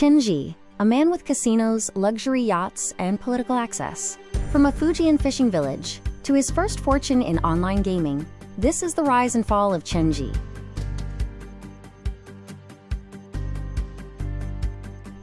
Chen Zhi, a man with casinos, luxury yachts, and political access. From a Fujian fishing village to his first fortune in online gaming, this is the rise and fall of Chen Zhi.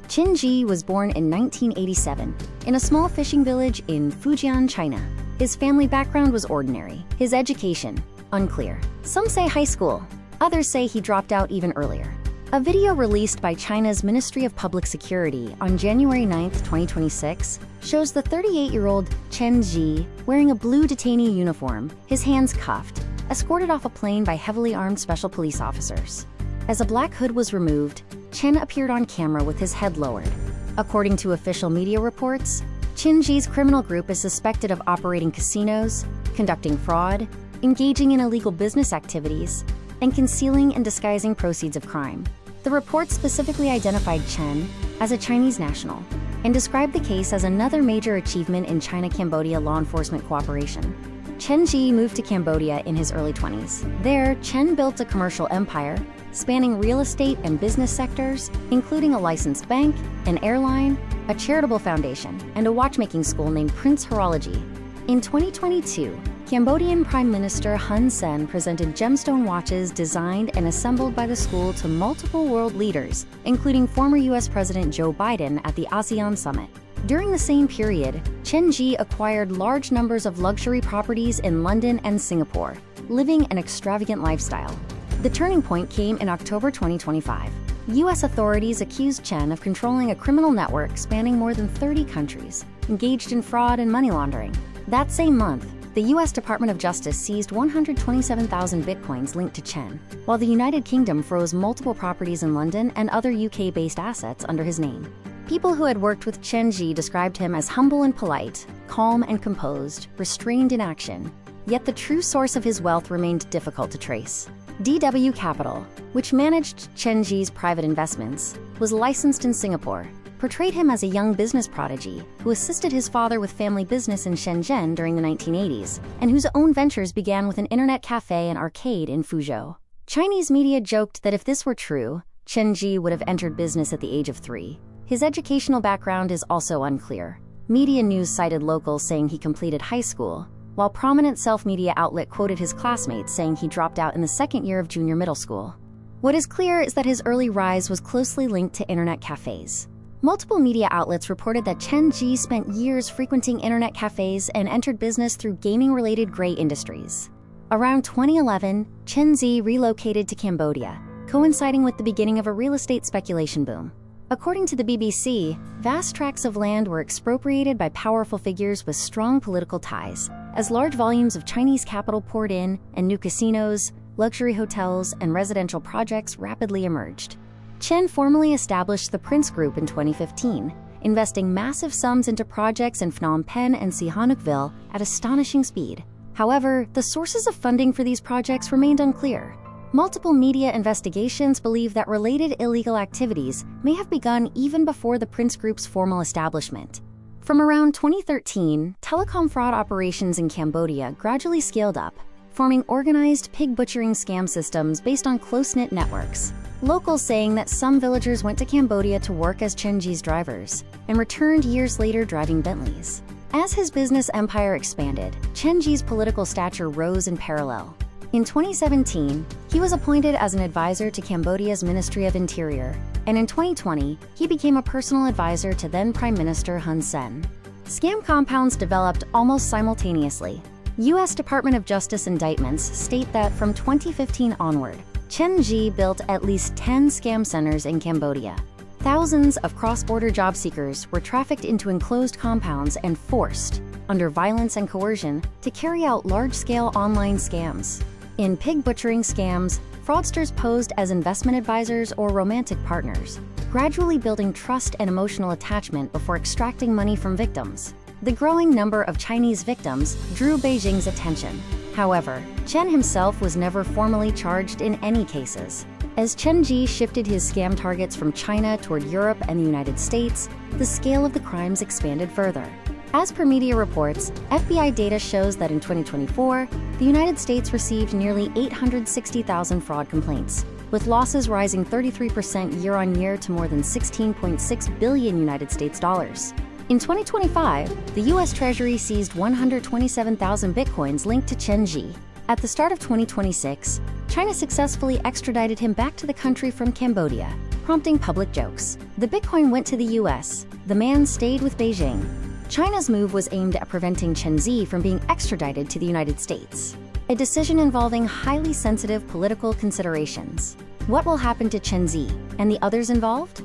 Chen Zhi was born in 1987 in a small fishing village in Fujian, China. His family background was ordinary. His education, unclear. Some say high school, others say he dropped out even earlier. A video released by China's Ministry of Public Security on January 9, 2026, shows the 38-year-old Chen Zhi wearing a blue detainee uniform, his hands cuffed, escorted off a plane by heavily armed special police officers. As a black hood was removed, Chen appeared on camera with his head lowered. According to official media reports, Chen Zhi's criminal group is suspected of operating casinos, conducting fraud, engaging in illegal business activities, and concealing and disguising proceeds of crime. The report specifically identified Chen as a Chinese national and described the case as another major achievement in China-Cambodia law enforcement cooperation. Chen Zhi moved to Cambodia in his early 20s. There, Chen built a commercial empire spanning real estate and business sectors, including a licensed bank, an airline, a charitable foundation, and a watchmaking school named Prince Horology. In 2022, Cambodian Prime Minister Hun Sen presented gemstone watches designed and assembled by the school to multiple world leaders, including former US President Joe Biden at the ASEAN Summit. During the same period, Chen Zhi acquired large numbers of luxury properties in London and Singapore, living an extravagant lifestyle. The turning point came in October 2025. US authorities accused Chen of controlling a criminal network spanning more than 30 countries, engaged in fraud and money laundering. That same month, the US Department of Justice seized 127,000 bitcoins linked to Chen, while the United Kingdom froze multiple properties in London and other UK-based assets under his name. People who had worked with Chen Zhi described him as humble and polite, calm and composed, restrained in action. Yet the true source of his wealth remained difficult to trace. DW Capital, which managed Chen Zhi's private investments, was licensed in Singapore, portrayed him as a young business prodigy who assisted his father with family business in Shenzhen during the 1980s, and whose own ventures began with an internet cafe and arcade in Fuzhou. Chinese media joked that if this were true, Chen Zhi would have entered business at the age of 3. His educational background is also unclear. Media news cited locals saying he completed high school, while prominent self-media outlet quoted his classmates saying he dropped out in the second year of junior middle school. What is clear is that his early rise was closely linked to internet cafes. Multiple media outlets reported that Chen Zhi spent years frequenting internet cafes and entered business through gaming-related gray industries. Around 2011, Chen Zhi relocated to Cambodia, coinciding with the beginning of a real estate speculation boom. According to the BBC, vast tracts of land were expropriated by powerful figures with strong political ties, as large volumes of Chinese capital poured in and new casinos, luxury hotels, and residential projects rapidly emerged. Chen formally established the Prince Group in 2015, investing massive sums into projects in Phnom Penh and Sihanoukville at astonishing speed. However, the sources of funding for these projects remained unclear. Multiple media investigations believe that related illegal activities may have begun even before the Prince Group's formal establishment. From around 2013, telecom fraud operations in Cambodia gradually scaled up, forming organized pig butchering scam systems based on close-knit networks. Locals saying that some villagers went to Cambodia to work as Chen Zhi's drivers and returned years later driving Bentleys. As his business empire expanded, Chen Zhi's political stature rose in parallel. In 2017, he was appointed as an advisor to Cambodia's Ministry of Interior, and in 2020, he became a personal advisor to then Prime Minister Hun Sen. Scam compounds developed almost simultaneously. US Department of Justice indictments state that from 2015 onward, Chen Zhi built at least 10 scam centers in Cambodia. Thousands of cross-border job seekers were trafficked into enclosed compounds and forced, under violence and coercion, to carry out large-scale online scams. In pig butchering scams, fraudsters posed as investment advisors or romantic partners, gradually building trust and emotional attachment before extracting money from victims. The growing number of Chinese victims drew Beijing's attention. However, Chen himself was never formally charged in any cases. As Chen Zhi shifted his scam targets from China toward Europe and the United States, the scale of the crimes expanded further. As per media reports, FBI data shows that in 2024, the United States received nearly 860,000 fraud complaints, with losses rising 33% year-on-year to more than 16.6 billion United States dollars. In 2025, the U.S. Treasury seized 127,000 bitcoins linked to Chen Zhi. At the start of 2026, China successfully extradited him back to the country from Cambodia, prompting public jokes. The Bitcoin went to the US. The man stayed with Beijing. China's move was aimed at preventing Chen Zhi from being extradited to the United States, a decision involving highly sensitive political considerations. What will happen to Chen Zhi and the others involved?